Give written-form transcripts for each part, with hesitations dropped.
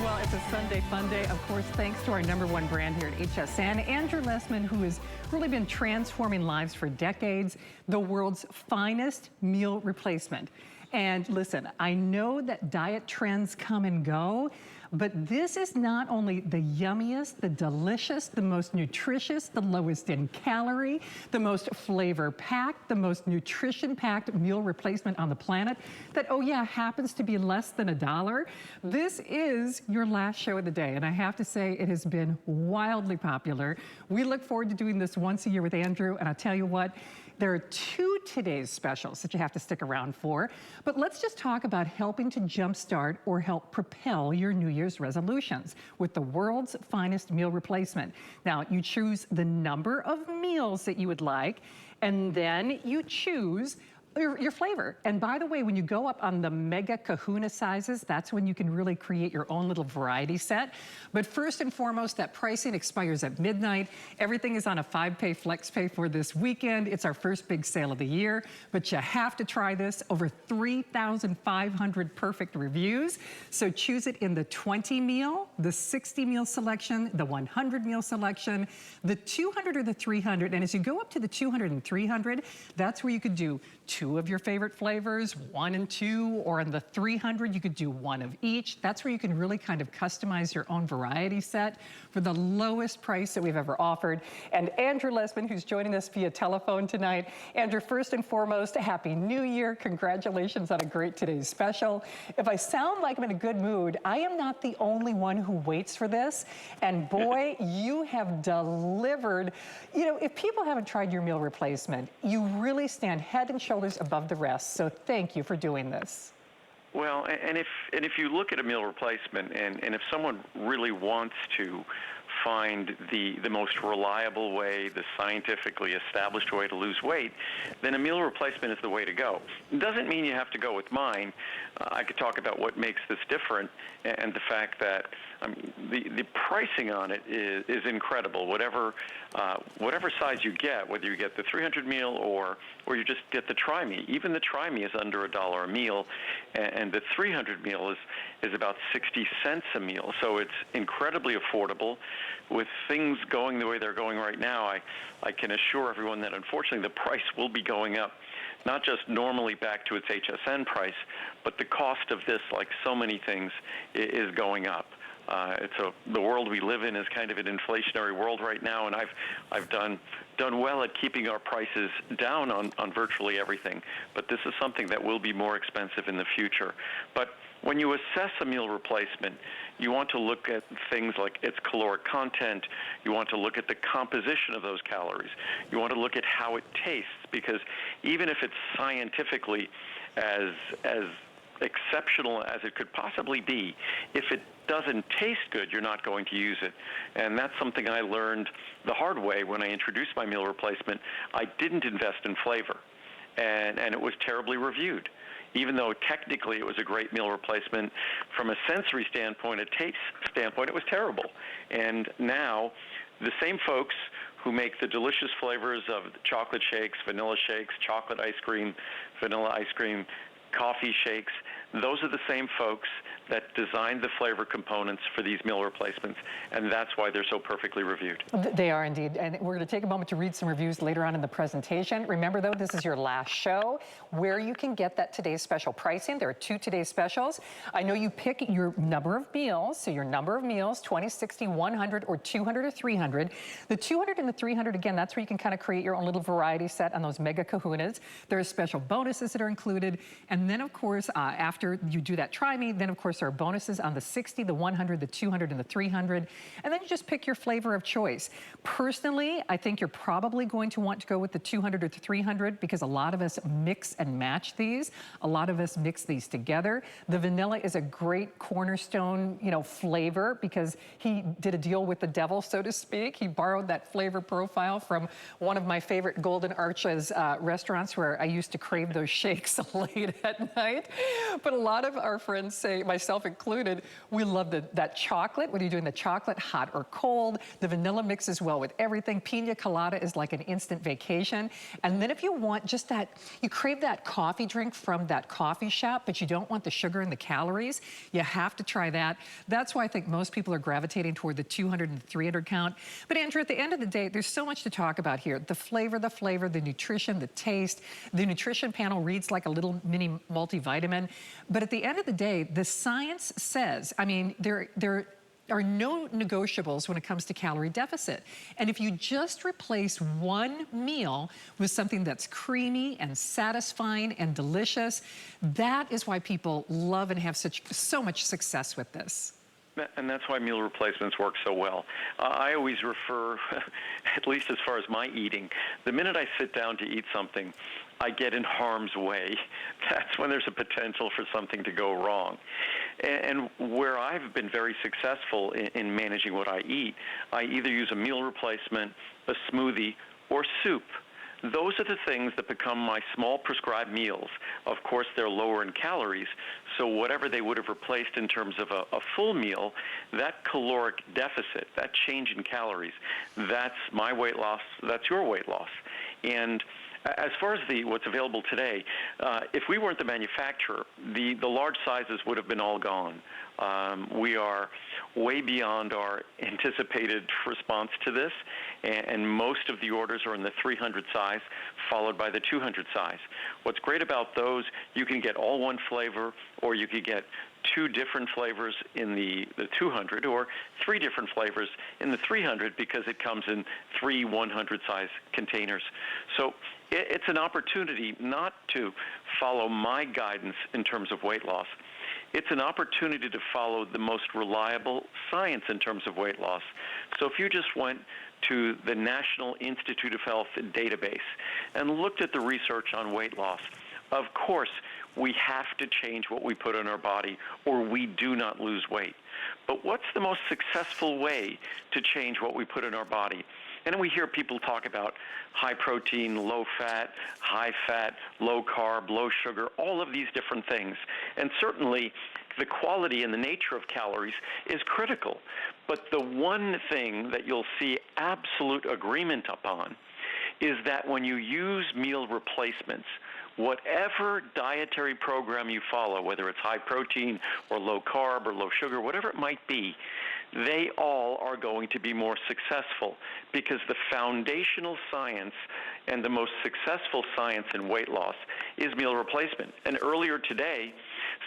Well, it's a Sunday fun day, of course, thanks to our #1 brand here at HSN, Andrew Lessman, who has really been transforming lives for decades, the world's finest meal replacement. And listen, I know that diet trends come and go, but this is not only the yummiest, the delicious, the most nutritious, the lowest in calorie, the most flavor-packed, the most nutrition-packed meal replacement on the planet that, oh yeah, happens to be less than $1. This is your last show of the day, and I have to say it has been wildly popular. We look forward to doing this once a year with Andrew, and I'll tell you what, there are 2 today's specials that you have to stick around for, but let's just talk about helping to jumpstart or help propel your New Year's resolutions with the world's finest meal replacement. Now, you choose the number of meals that you would like, and then you choose your flavor. And by the way, when you go up on the mega kahuna sizes, that's when you can really create your own little variety set. But first and foremost, that pricing expires at midnight. Everything is on a 5-pay flex pay for this weekend. It's our first big sale of the year, but you have to try this. Over 3,500 perfect reviews. So choose it in the 20 meal, the 60 meal selection, the 100 meal selection, the 200 or the 300. And as you go up to the 200 and 300, that's where you could do 2 of your favorite flavors, 1 and 2, or in the 300, you could do 1 of each. That's where you can really kind of customize your own variety set for the lowest price that we've ever offered. And Andrew Lessman, who's joining us via telephone tonight. Andrew, first and foremost, Happy New Year. Congratulations on a great today's special. If I sound like I'm in a good mood, I am not the only one who waits for this. And boy, you have delivered. You know, if people haven't tried your meal replacement, you really stand head and shoulders above the rest. So thank you for doing this. Well, and if you look at a meal replacement, and if someone really wants to find the most reliable way, the scientifically established way to lose weight, then a meal replacement is the way to go. It doesn't mean you have to go with mine. I could talk about what makes this different, and the fact that the pricing on it is incredible. Whatever size you get, whether you get the 300 meal or you just get the Try Me. Even the Try Me is under $1 a meal, and the 300 meal is about 60 cents a meal. So it's incredibly affordable. With things going the way they're going right now, I can assure everyone that unfortunately the price will be going up, not just normally back to its HSN price, but the cost of this, like so many things, is going up. The world we live in is kind of an inflationary world right now, and I've done well at keeping our prices down on virtually everything. But this is something that will be more expensive in the future. But when you assess a meal replacement, you want to look at things like its caloric content. You want to look at the composition of those calories. You want to look at how it tastes, because even if it's scientifically as exceptional as it could possibly be, if it doesn't taste good, you're not going to use it. And that's something I learned the hard way when I introduced my meal replacement. I didn't invest in flavor, and it was terribly reviewed. Even though technically it was a great meal replacement, from a sensory standpoint, a taste standpoint, it was terrible. And now, the same folks who make the delicious flavors of chocolate shakes, vanilla shakes, chocolate ice cream, vanilla ice cream, coffee shakes, those are the same folks that designed the flavor components for these meal replacements, and that's why they're so perfectly reviewed. They are indeed, and we're going to take a moment to read some reviews later on in the presentation. Remember though, this is your last show where you can get that today's special pricing. There are 2 today's specials. I know you pick your number of meals, so your number of meals, 20, 60, 100, or 200 or 300. The 200 and the 300, again, that's where you can kind of create your own little variety set on those mega kahunas. There are special bonuses that are included, and then of course, after you do that Try Me, then of course there are bonuses on the 60, the 100, the 200, and the 300. And then you just pick your flavor of choice. Personally, I think you're probably going to want to go with the 200 or the 300 because a lot of us mix and match these. A lot of us mix these together. The vanilla is a great cornerstone, flavor because he did a deal with the devil, so to speak. He borrowed that flavor profile from one of my favorite Golden Arches restaurants where I used to crave those shakes late at night. But a lot of our friends say, myself included, we love that chocolate. When you're doing the chocolate, hot or cold, the vanilla mixes well with everything. Pina colada is like an instant vacation. And then if you want just that, you crave that coffee drink from that coffee shop, but you don't want the sugar and the calories, you have to try that. That's why I think most people are gravitating toward the 200 and 300 count. But Andrew, at the end of the day, there's so much to talk about here. The flavor, the nutrition, the taste. The nutrition panel reads like a little mini multivitamin. But at the end of the day, the science says, I mean, there are no negotiables when it comes to calorie deficit. And if you just replace one meal with something that's creamy and satisfying and delicious, that is why people love and have so much success with this. And that's why meal replacements work so well. I always refer, at least as far as my eating, the minute I sit down to eat something, I get in harm's way. That's when there's a potential for something to go wrong. And where I've been very successful in managing what I eat, I either use a meal replacement, a smoothie, or soup. Those are the things that become my small prescribed meals. Of course, they're lower in calories, so whatever they would have replaced in terms of a full meal, that caloric deficit, that change in calories, that's my weight loss, that's your weight loss. And as far as what's available today, if we weren't the manufacturer, the large sizes would have been all gone. We are way beyond our anticipated response to this, and most of the orders are in the 300 size, followed by the 200 size. What's great about those, you can get all one flavor, or you could get 2 different flavors in the 200, or 3 different flavors in the 300, because it comes in 3 100 size containers. So it's an opportunity not to follow my guidance in terms of weight loss. It's an opportunity to follow the most reliable science in terms of weight loss. So if you just went to the National Institute of Health database and looked at the research on weight loss, of course, we have to change what we put in our body, or we do not lose weight. But what's the most successful way to change what we put in our body? And then we hear people talk about high protein, low fat, high fat, low carb, low sugar, all of these different things. And certainly the quality and the nature of calories is critical. But the one thing that you'll see absolute agreement upon is that when you use meal replacements, whatever dietary program you follow, whether it's high protein or low carb or low sugar, whatever it might be, they all are going to be more successful, because the foundational science and the most successful science in weight loss is meal replacement. And earlier today,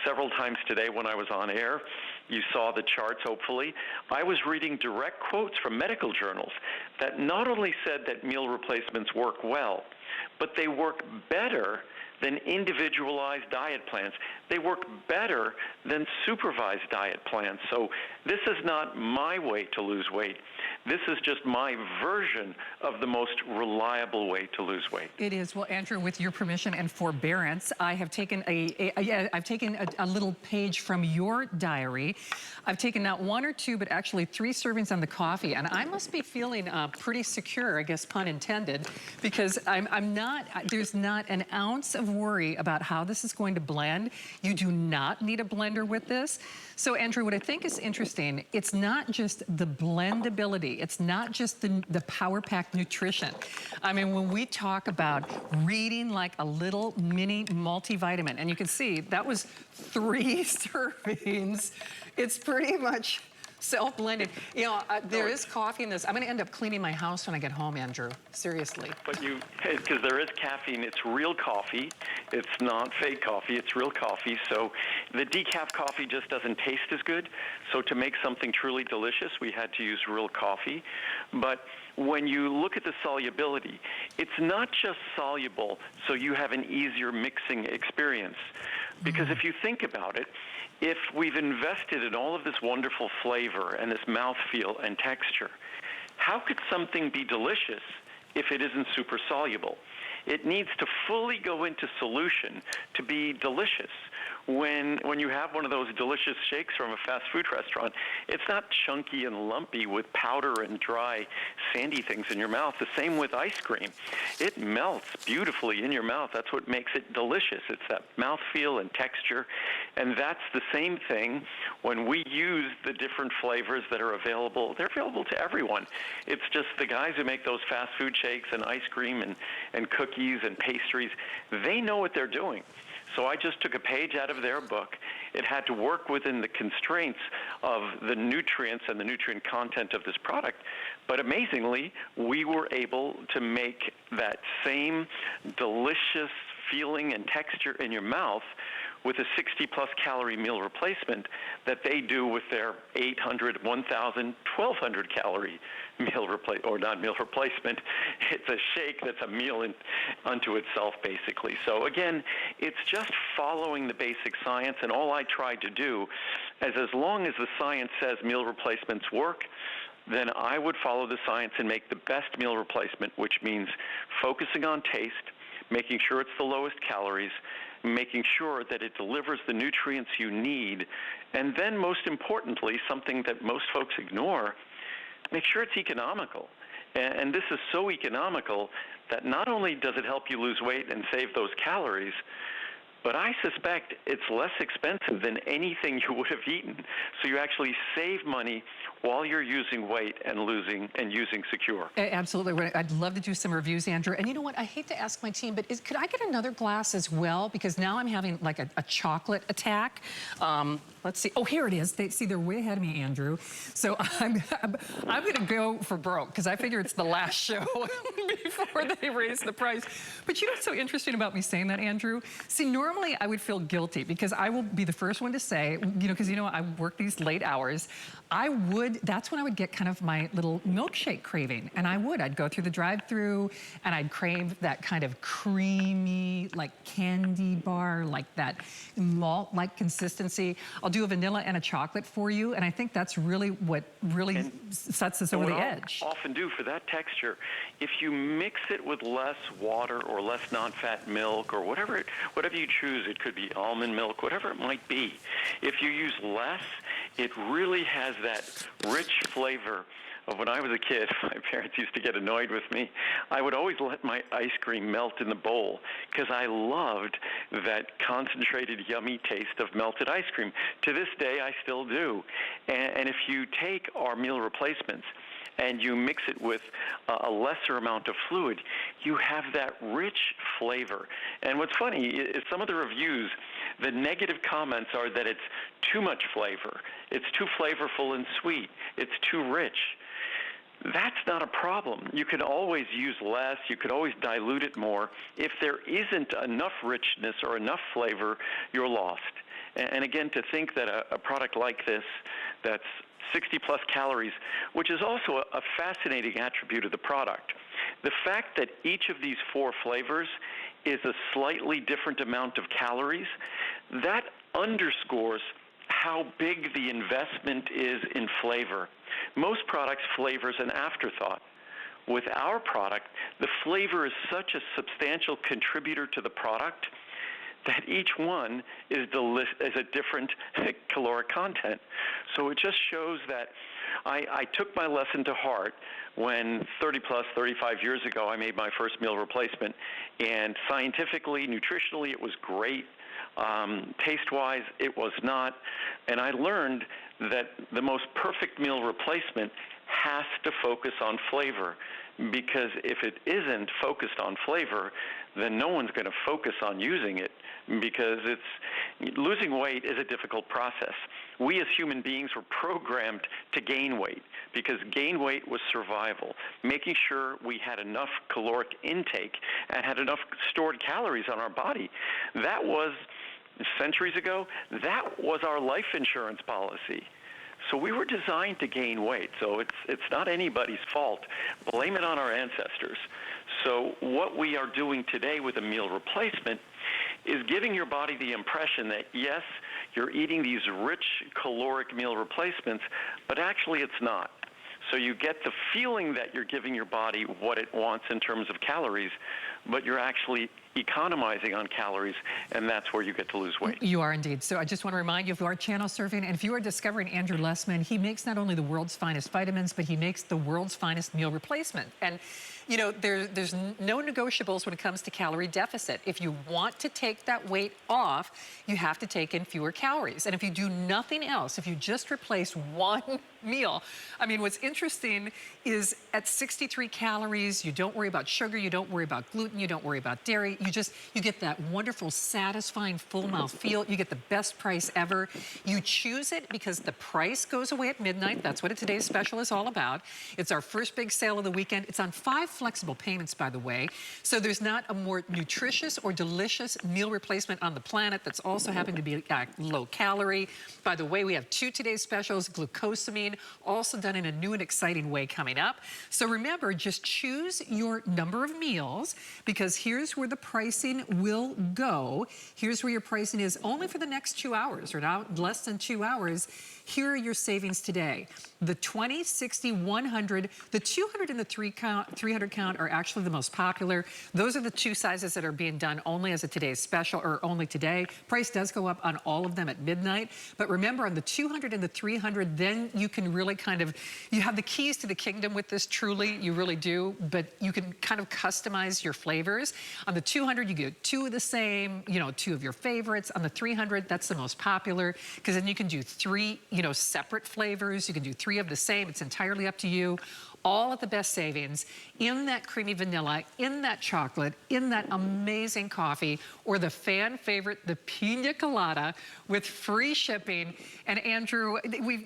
several times today when I was on air, you saw the charts, hopefully, I was reading direct quotes from medical journals that not only said that meal replacements work well, but they work better than individualized diet plans. They work better than supervised diet plans. So this is not my way to lose weight. This is just my version of the most reliable way to lose weight. It is. Well, Andrew, with your permission and forbearance, I have taken a little page from your diary. I've taken not 1 or 2, but actually 3 servings on the coffee, and I must be feeling pretty secure, I guess pun intended, because there's not an ounce of worry about how this is going to blend. You do not need a blender with this. So Andrew, what I think is interesting, it's not just the blendability, it's not just the power-packed nutrition. I mean, when we talk about reading like a little mini multivitamin, and you can see that was 3 servings, it's pretty much self-blended. You know, there is coffee in this. I'm going to end up cleaning my house when I get home, Andrew. Seriously. But because there is caffeine, it's real coffee. It's not fake coffee. It's real coffee. So the decaf coffee just doesn't taste as good. So to make something truly delicious, we had to use real coffee. But when you look at the solubility, it's not just soluble so you have an easier mixing experience. Because if you think about it, if we've invested in all of this wonderful flavor and this mouthfeel and texture, how could something be delicious if it isn't super soluble? It needs to fully go into solution to be delicious. when you have one of those delicious shakes from a fast food restaurant. It's not chunky and lumpy with powder and dry, sandy things in your mouth. The same with ice cream. It melts beautifully in your mouth. That's what makes it delicious. It's that mouthfeel and texture. And that's the same thing when we use the different flavors that are available. They're available to everyone. It's just the guys who make those fast food shakes and ice cream and cookies and pastries, they know what they're doing. So I just took a page out of their book. It had to work within the constraints of the nutrients and the nutrient content of this product. But amazingly, we were able to make that same delicious feeling and texture in your mouth with a 60-plus calorie meal replacement that they do with their 800, 1,000, 1,200 calorie meal replacement. It's a shake that's a meal unto itself, basically. So again, it's just following the basic science, and all I tried to do is, as long as the science says meal replacements work, then I would follow the science and make the best meal replacement, which means focusing on taste, making sure it's the lowest calories, making sure that it delivers the nutrients you need, and then most importantly, something that most folks ignore, make sure it's economical. And this is so economical that not only does it help you lose weight and save those calories, but I suspect it's less expensive than anything you would have eaten. So you actually save money while you're using weight and using Secure. Absolutely. I'd love to do some reviews, Andrew. And you know what? I hate to ask my team, but could I get another glass as well? Because now I'm having like a chocolate attack. Let's see. Oh, here it is. They're way ahead of me, Andrew. So I'm going to go for broke because I figure it's the last show before they raise the price. But you know what's so interesting about me saying that, Andrew? See, normally I would feel guilty because I will be the first one to say, because I work these late hours. That's when I would get kind of my little milkshake craving. And I'd go through the drive-through and I'd crave that kind of creamy, like candy bar, like that malt-like consistency. I'll do a vanilla and a chocolate for you. And I think that's really what sets us over the edge. What I'll often do for that texture, if you mix it with less water or less non-fat milk or whatever you choose, it could be almond milk, whatever it might be. If you use less, it really has that rich flavor of when I was a kid. My parents used to get annoyed with me. I would always let my ice cream melt in the bowl because I loved that concentrated, yummy taste of melted ice cream. To this day, I still do. And if you take our meal replacements and you mix it with a lesser amount of fluid, you have that rich flavor. And what's funny is some of the reviews, the negative comments are that it's too much flavor. It's too flavorful and sweet. It's too rich. That's not a problem. You can always use less. You could always dilute it more. If there isn't enough richness or enough flavor, you're lost. And again, to think that a product like this that's 60-plus calories, which is also a fascinating attribute of the product. The fact that each of these 4 flavors is a slightly different amount of calories, that underscores how big the investment is in flavor. Most products, flavor's an afterthought. With our product, the flavor is such a substantial contributor to the product that each one is a different caloric content. So it just shows that I took my lesson to heart when 35 years ago, I made my first meal replacement. And scientifically, nutritionally, it was great. Taste-wise, it was not. And I learned that the most perfect meal replacement has to focus on flavor, because if it isn't focused on flavor, then no one's going to focus on using it, because losing weight is a difficult process. We as human beings were programmed to gain weight because gain weight was survival, making sure we had enough caloric intake and had enough stored calories on our body. That was, centuries ago, that was our life insurance policy. So we were designed to gain weight, so it's not anybody's fault. Blame it on our ancestors. So what we are doing today with a meal replacement is giving your body the impression that, yes, you're eating these rich caloric meal replacements, but actually it's not. So you get the feeling that you're giving your body what it wants in terms of calories, but you're actually economizing on calories, and that's where you get to lose weight. You are indeed. So I just want to remind you of our channel surfing, and if you are discovering Andrew Lessman, he makes not only the world's finest vitamins, but he makes the world's finest meal replacement. And you know, there's no negotiables when it comes to calorie deficit. If you want to take that weight off, you have to take in fewer calories. And if you do nothing else, if you just replace one meal, I mean, what's interesting is at 63 calories, you don't worry about sugar, you don't worry about gluten, you don't worry about dairy. You get that wonderful, satisfying, full mouth feel. You get the best price ever. You choose it because the price goes away at midnight. That's what today's special is all about. It's our first big sale of the weekend. It's on 5 flexible payments, by the way. So there's not a more nutritious or delicious meal replacement on the planet that's also happened to be low calorie. By the way, we have 2 today's specials, glucosamine, also done in a new and exciting way coming up. So remember, just choose your number of meals, because here's where the pricing will go. Here's where your pricing is only for the next 2 hours, or now less than 2 hours. Here are your savings today. The 20, 60, 100, the 200 and the 300 count are actually the most popular. Those are the 2 sizes that are being done only as a today's special, or only today. Price does go up on all of them at midnight. But remember, on the 200 and the 300, then you can really you have the keys to the kingdom with this, truly, you really do. But you can kind of customize your flavors. On the 200, you get 2 of the same, 2 of your favorites. On the 300, that's the most popular, because then you can do 3, separate flavors. You can do 3 of the same. It's entirely up to you. All at the best savings, in that creamy vanilla, in that chocolate, in that amazing coffee, or the fan favorite, the pina colada, with free shipping. And Andrew,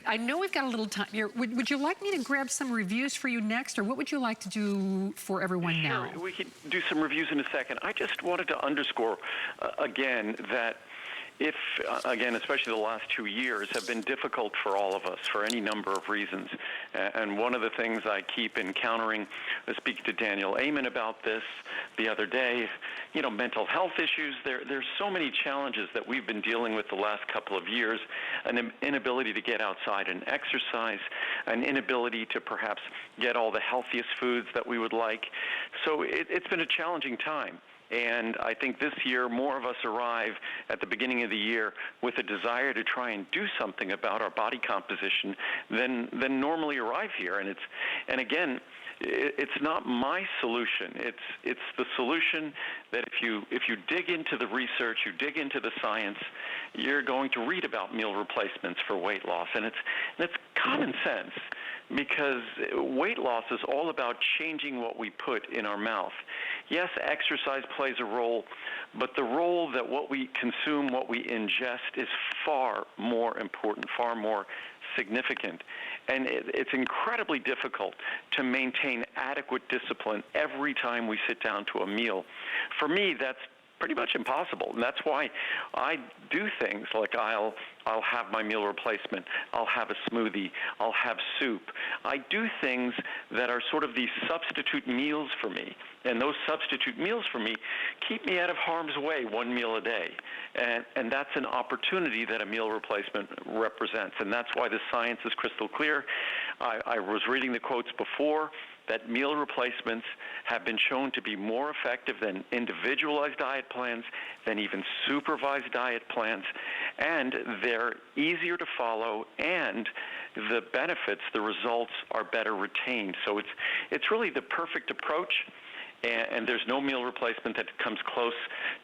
I know we've got a little time here. Would you like me to grab some reviews for you next, or what would you like to do for everyone now? Sure, we can do some reviews in a second. I just wanted to underscore again that if, again, especially the last 2 years have been difficult for all of us for any number of reasons. And one of the things I keep encountering, speaking to Daniel Amen about this the other day, mental health issues. There's so many challenges that we've been dealing with the last couple of years, an inability to get outside and exercise, an inability to perhaps get all the healthiest foods that we would like. So it's been a challenging time. And I think this year, more of us arrive at the beginning of the year with a desire to try and do something about our body composition than normally arrive here. And again, it's not my solution. It's the solution that if you dig into the research, you dig into the science, you're going to read about meal replacements for weight loss. And it's common sense, because weight loss is all about changing what we put in our mouth. Yes, exercise plays a role, but the role that what we consume, what we ingest, is far more important, far more significant. And it's incredibly difficult to maintain adequate discipline every time we sit down to a meal. For me, that's pretty much impossible. And that's why I do things like I'll have my meal replacement, I'll have a smoothie, I'll have soup. I do things that are sort of these substitute meals for me. And those substitute meals for me keep me out of harm's way 1 meal a day. And that's an opportunity that a meal replacement represents. And that's why the science is crystal clear. I was reading the quotes before that meal replacements have been shown to be more effective than individualized diet plans, than even supervised diet plans, and they're easier to follow, and the benefits, the results, are better retained. So it's really the perfect approach. And there's no meal replacement that comes close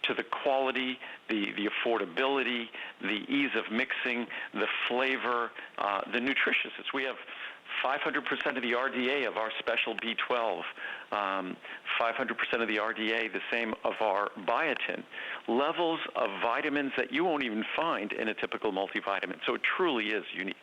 to the quality, the affordability, the ease of mixing, the flavor, the nutritiousness. We have 500% of the RDA of our special B12, 500% of the RDA, the same of our biotin, levels of vitamins that you won't even find in a typical multivitamin. So it truly is unique.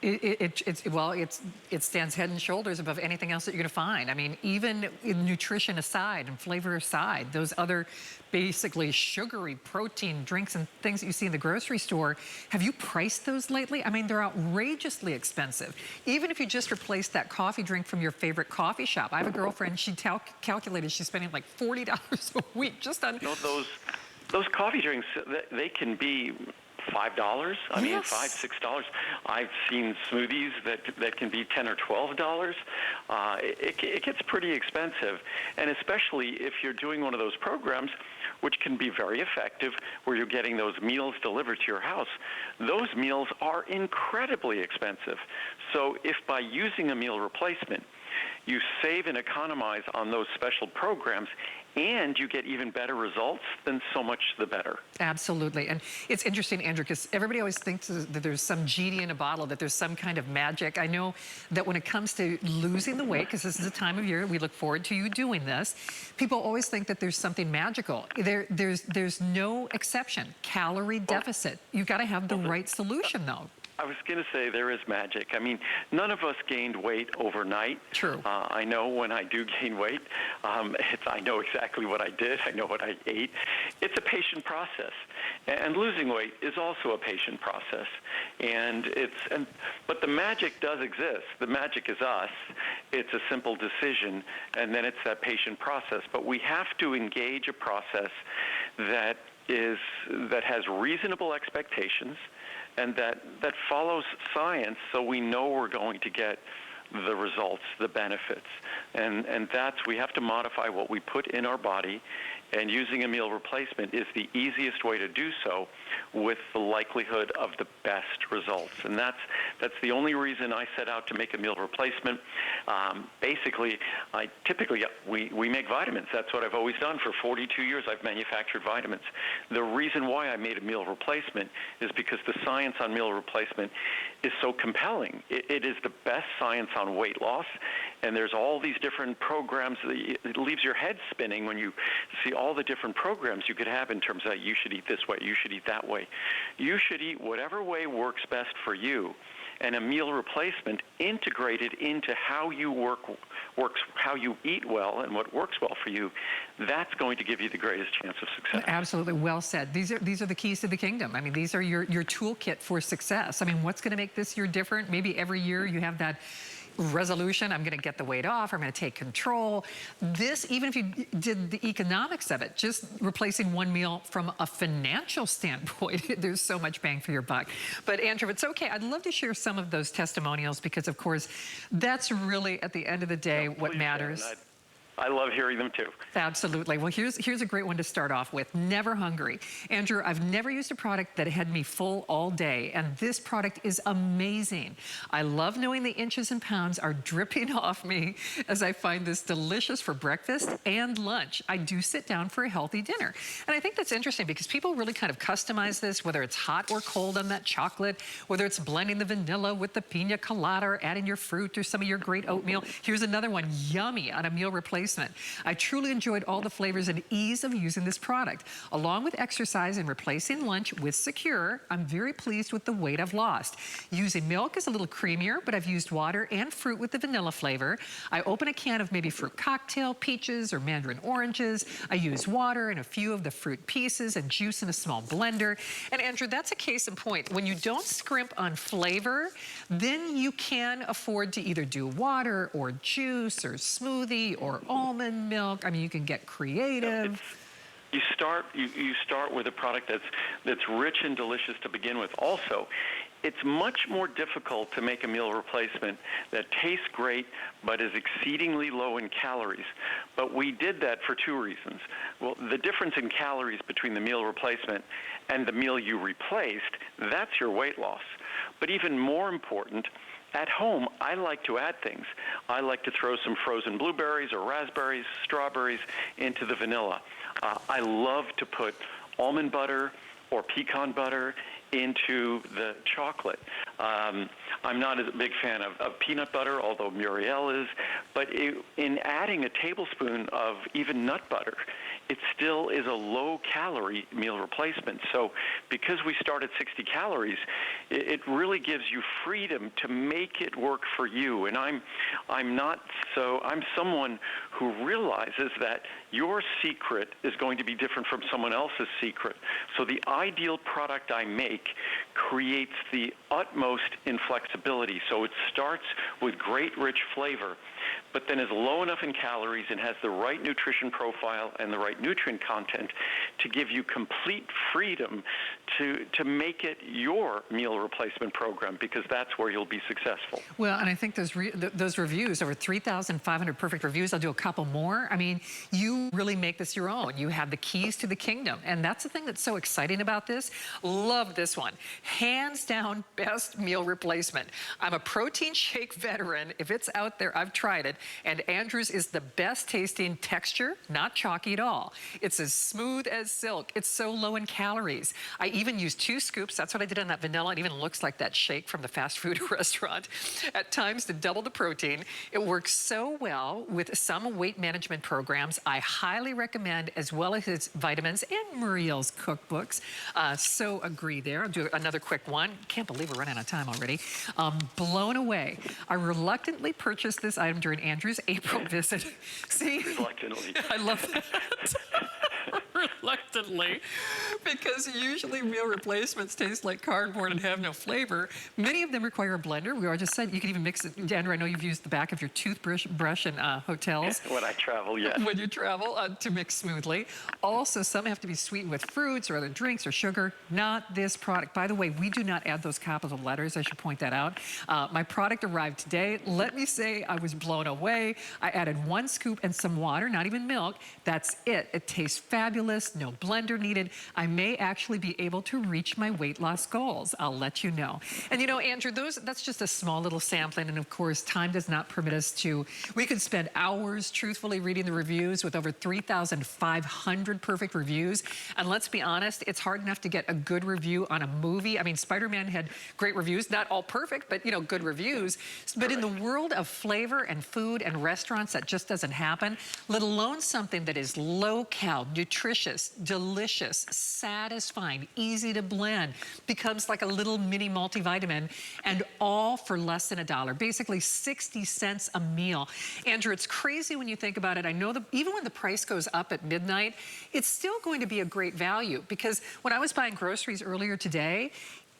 It stands head and shoulders above anything else that you're going to find. I mean, even nutrition aside and flavor aside, those other basically sugary protein drinks and things that you see in the grocery store, have you priced those lately? I mean, they're outrageously expensive. Even if you just replace that coffee drink from your favorite coffee shop. I have a girlfriend, she calculated she's spending like $40 a week just on... Those coffee drinks, they can be $5. I mean, Yes. $5, $6. I've seen smoothies that can be $10 or $12. It gets pretty expensive, and especially if you're doing one of those programs, which can be very effective, where you're getting those meals delivered to your house. Those meals are incredibly expensive. So if by using a meal replacement, you save and economize on those special programs, and you get even better results, then so much the better. Absolutely. And it's interesting, Andrew, because everybody always thinks that there's some genie in a bottle, that there's some kind of magic. I know that when it comes to losing the weight, because this is a time of year we look forward to you doing this, people always think that there's something magical. There's no exception. Calorie deficit. You've got to have the right solution, though. I was going to say there is magic. I mean, none of us gained weight overnight. True. I know when I do gain weight, I know exactly what I did. I know what I ate. It's a patient process. And losing weight is also a patient process. But the magic does exist. The magic is us. It's a simple decision, and then it's that patient process. But we have to engage a process that has reasonable expectations, and that follows science, so we know we're going to get the results, the benefits. And we have to modify what we put in our body, and using a meal replacement is the easiest way to do so with the likelihood of the best results. And that's the only reason I set out to make a meal replacement. Basically, we make vitamins. That's what I've always done. For 42 years, I've manufactured vitamins. The reason why I made a meal replacement is because the science on meal replacement is so compelling. It is the best science on weight loss, and there's all these different programs. It leaves your head spinning when you see all the different programs you could have in terms of you should eat this way, you should eat that way. You should eat whatever way works best for you. And a meal replacement integrated into how you works, how you eat well, and what works well for you, that's going to give you the greatest chance of success. Absolutely, well said. These are the keys to the kingdom. I mean, these are your toolkit for success. I mean, what's going to make this year different? Maybe every year you have that resolution, I'm going to get the weight off, I'm going to take control. This, even if you did the economics of it, just replacing one meal from a financial standpoint, there's so much bang for your buck. But Andrew, if it's okay, I'd love to share some of those testimonials, because of course, that's really at the end of the day what matters. I love hearing them too. Absolutely. Well, here's a great one to start off with. Never hungry. Andrew, I've never used a product that had me full all day, and this product is amazing. I love knowing the inches and pounds are dripping off me as I find this delicious for breakfast and lunch. I do sit down for a healthy dinner. And I think that's interesting because people really kind of customize this, whether it's hot or cold on that chocolate, whether it's blending the vanilla with the pina colada, or adding your fruit or some of your great oatmeal. Here's another one, yummy, on a meal replacement. I truly enjoyed all the flavors and ease of using this product. Along with exercise and replacing lunch with Secure, I'm very pleased with the weight I've lost. Using milk is a little creamier, but I've used water and fruit with the vanilla flavor. I open a can of maybe fruit cocktail, peaches or mandarin oranges. I use water and a few of the fruit pieces and juice in a small blender. And Andrew, that's a case in point. When you don't scrimp on flavor, then you can afford to either do water or juice or smoothie or almond milk. I mean, you can get creative. You start with a product that's rich and delicious to begin with. Also, it's much more difficult to make a meal replacement that tastes great but is exceedingly low in calories. But we did that for two reasons. Well, the difference in calories between the meal replacement and the meal you replaced, that's your weight loss. But even more important, at home, I like to add things. I like to throw some frozen blueberries or raspberries, strawberries into the vanilla. I love to put almond butter or pecan butter into the chocolate. I'm not a big fan of peanut butter, although Muriel is, but in adding a tablespoon of even nut butter, it still is a low-calorie meal replacement. So because we start at 60 calories, it really gives you freedom to make it work for you. And I'm someone who realizes that your secret is going to be different from someone else's secret. So the ideal product I make creates the utmost in flexibility. So it starts with great rich flavor, but then is low enough in calories and has the right nutrition profile and the right nutrient content to give you complete freedom to make it your meal replacement program, because that's where you'll be successful. Well, and I think those reviews, over 3,500 perfect reviews, I'll do a couple more. I mean, you really make this your own. You have the keys to the kingdom. And that's the thing that's so exciting about this. Love this one. Hands down, best meal replacement. I'm a protein shake veteran. If it's out there, I've tried it. And Andrew's is the best tasting texture, not chalky at all. It's as smooth as silk. It's so low in calories. I even use 2 scoops. That's what I did on that vanilla. It even looks like that shake from the fast food restaurant. At times to double the protein. It works so well with some weight management programs. I highly recommend, as well as his vitamins and Muriel's cookbooks. So agree there. I'll do another quick one. Can't believe we're running out of time already. Blown away. I reluctantly purchased this item during Andrew's April visit. See? Reluctantly. I love that. Reluctantly, because usually meal replacements taste like cardboard and have no flavor. Many of them require a blender. We already just said you can even mix it. Andrew, I know you've used the back of your toothbrush in hotels. When I travel, yes. When you travel, to mix smoothly. Also, some have to be sweetened with fruits or other drinks or sugar. Not this product. By the way, we do not add those capital letters. I should point that out. My product arrived today. Let me say I was blown away. I added 1 scoop and some water, not even milk. That's it. It tastes fabulous. No blender needed. I may actually be able to reach my weight loss goals. I'll let you know. And you know, Andrew, that's just a small little sampling. And of course, time does not permit us to. We could spend hours truthfully reading the reviews with over 3,500 perfect reviews. And let's be honest, it's hard enough to get a good review on a movie. I mean, Spider-Man had great reviews, not all perfect, but you know, good reviews. But in the world of flavor and food and restaurants, that just doesn't happen, let alone something that is low-cal, nutritious, delicious, satisfying, easy to blend, becomes like a little mini multivitamin, and all for less than $1. Basically 60 cents a meal. Andrew, it's crazy when you think about it. I know that even when the price goes up at midnight, it's still going to be a great value, because when I was buying groceries earlier today,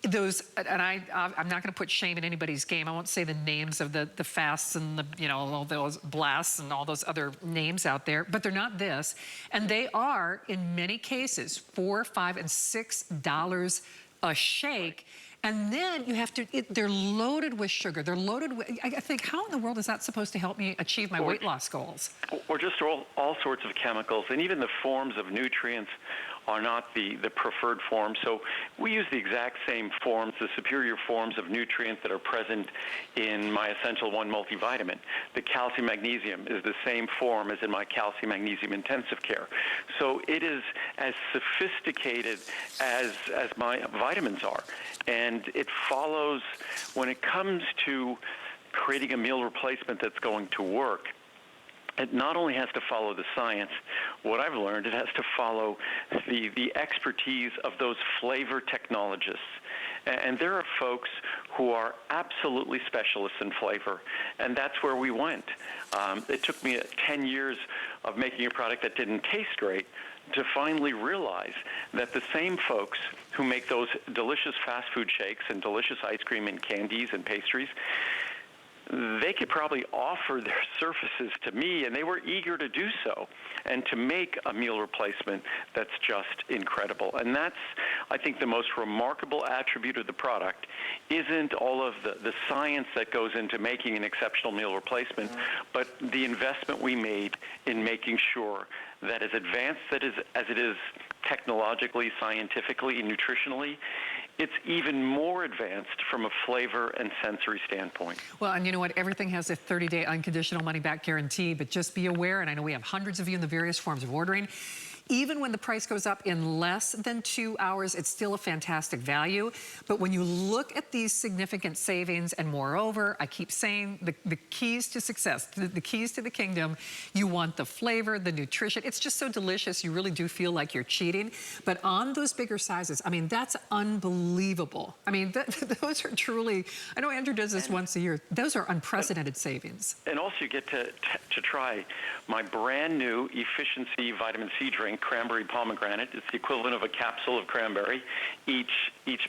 those, and I'm not going to put shame in anybody's game. I won't say the names of the fasts and the, you know, all those blasts and all those other names out there, but they're not this. And they are, in many cases, $4, $5, and $6 a shake. And then you have to, they're loaded with sugar. They're loaded with, I think, how in the world is that supposed to help me achieve my weight loss goals? Or just all sorts of chemicals, and even the forms of nutrients are not the preferred form. So we use the exact same forms, the superior forms of nutrients that are present in my Essential 1 multivitamin. The calcium magnesium is the same form as in my calcium magnesium intensive care. So it is as sophisticated as my vitamins are. And it follows, when it comes to creating a meal replacement that's going to work, it not only has to follow the science. What I've learned, it has to follow the expertise of those flavor technologists. And there are folks who are absolutely specialists in flavor, and that's where we went. It took me 10 years of making a product that didn't taste great to finally realize that the same folks who make those delicious fast food shakes and delicious ice cream and candies and pastries, they could probably offer their services to me, and they were eager to do so, and to make a meal replacement that's just incredible. And that's, I think, the most remarkable attribute of the product isn't all of the science that goes into making an exceptional meal replacement, but the investment we made in making sure that as advanced as it is technologically, scientifically, and nutritionally, it's even more advanced from a flavor and sensory standpoint. Well, and you know what? Everything has a 30-day unconditional money-back guarantee, but just be aware, and I know we have hundreds of you in the various forms of ordering, Even when the price goes up in less than 2 hours, it's still a fantastic value. But when you look at these significant savings, and moreover, I keep saying the keys to success, the keys to the kingdom, you want the flavor, the nutrition. It's just so delicious. You really do feel like you're cheating. But on those bigger sizes, I mean, that's unbelievable. I mean, those are truly, I know Andrew does this once a year. Those are unprecedented savings. And also you get to try my brand new efficiency vitamin C drink, cranberry pomegranate. It's the equivalent of a capsule of cranberry, each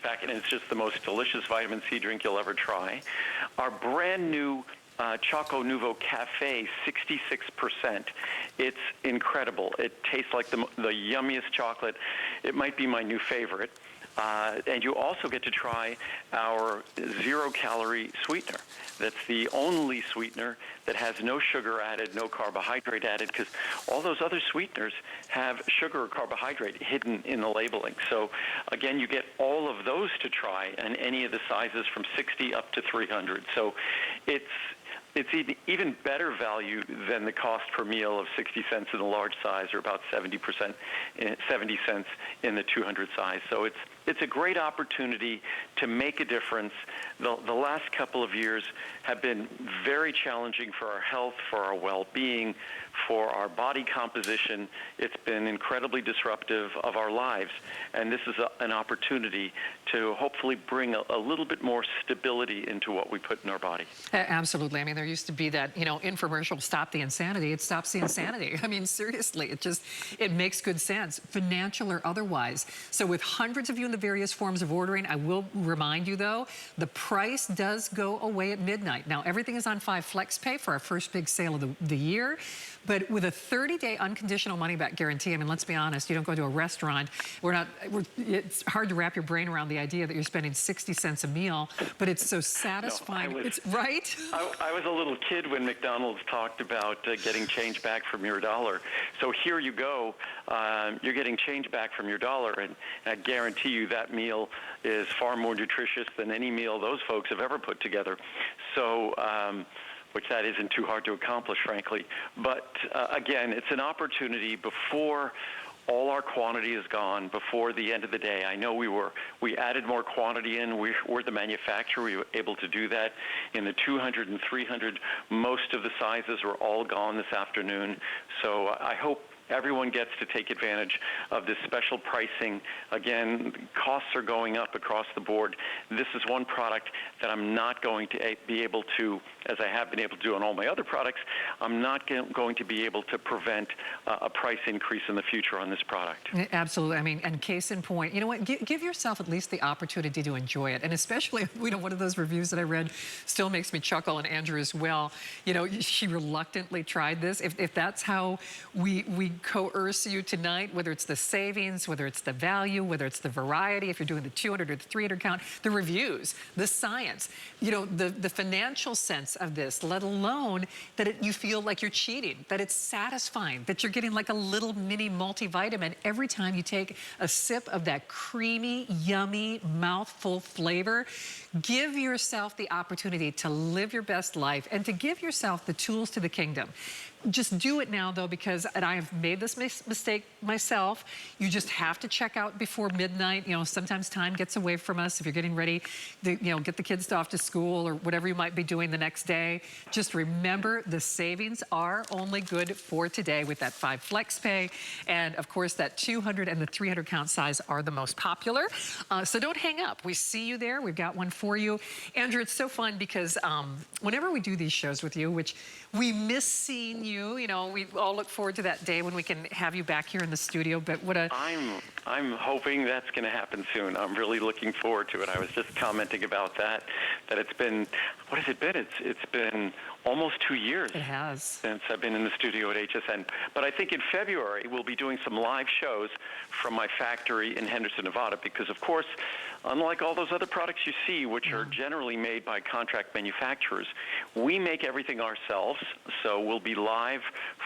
packet, and it's just the most delicious vitamin C drink you'll ever try. Our brand new Choco Nuvo Cafe, 66%. It's incredible. It tastes like the yummiest chocolate. It might be my new favorite. And you also get to try our zero-calorie sweetener. That's the only sweetener that has no sugar added, no carbohydrate added, because all those other sweeteners have sugar or carbohydrate hidden in the labeling. So, again, you get all of those to try, and any of the sizes from 60 up to 300. So it's even better value than the cost per meal of 60 cents in the large size, or about 70 cents in the 200 size. So it's a great opportunity to make a difference. The last couple of years have been very challenging for our health, for our well-being, for our body composition. It's been incredibly disruptive of our lives, and this is an opportunity to hopefully bring a little bit more stability into what we put in our body. Absolutely. I mean, there used to be that, infomercial, stop the insanity. It stops the insanity. I mean, seriously, it makes good sense, financial or otherwise. So with hundreds of you in the various forms of ordering, I will remind you, though, the price does go away at midnight. Now, everything is on 5 FlexPay for our first big sale of the year. But with a 30-day unconditional money-back guarantee, I mean, let's be honest, you don't go to a restaurant. It's hard to wrap your brain around the idea that you're spending 60 cents a meal, but it's so satisfying. No, right? I was a little kid when McDonald's talked about getting change back from your dollar. So here you go. You're getting change back from your dollar, and I guarantee you that meal is far more nutritious than any meal those folks have ever put together. So, which that isn't too hard to accomplish, frankly. But again, it's an opportunity before all our quantity is gone, before the end of the day. I know we added more quantity in. We're the manufacturer. We were able to do that. In the 200 and 300, most of the sizes were all gone this afternoon. So I hope everyone gets to take advantage of this special pricing. Again, costs are going up across the board. This is one product that I'm not going to be able to, as I have been able to do on all my other products, I'm not going to be able to prevent a price increase in the future on this product. Absolutely. I mean, and case in point, you know what, give yourself at least the opportunity to enjoy it. And especially, one of those reviews that I read still makes me chuckle, and Andrew as well. She reluctantly tried this. If that's how we coerce you tonight, whether it's the savings, whether it's the value, whether it's the variety, if you're doing the 200 or the 300 count, the reviews, the science, the financial sense of this, let alone that you feel like you're cheating, that it's satisfying, that you're getting like a little mini multivitamin every time you take a sip of that creamy, yummy, mouthful flavor. Give yourself the opportunity to live your best life and to give yourself the tools to the kingdom. Just do it now, though, because, and I have made this mistake myself, you just have to check out before midnight. Sometimes time gets away from us. If you're getting ready to, get the kids off to school or whatever you might be doing the next day, just remember the savings are only good for today with that 5 FlexPay. And, of course, that 200 and the 300 count size are the most popular. So don't hang up. We see you there. We've got one for you. Andrew, it's so fun because whenever we do these shows with you, which we miss seeing you, we all look forward to that day when we can have you back here in the studio. But I'm hoping that's going to happen soon. I'm really looking forward to it. I was just commenting about that it's been, what has it been? It's been almost 2 years. It has. Since I've been in the studio at HSN. But I think in February we'll be doing some live shows from my factory in Henderson, Nevada, because of course unlike all those other products you see, which are generally made by contract manufacturers, we make everything ourselves. So we'll be live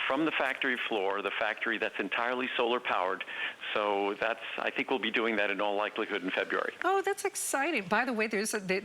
from the factory floor, the factory that's entirely solar powered. So I think we'll be doing that in all likelihood in February. Oh, that's exciting. By the way,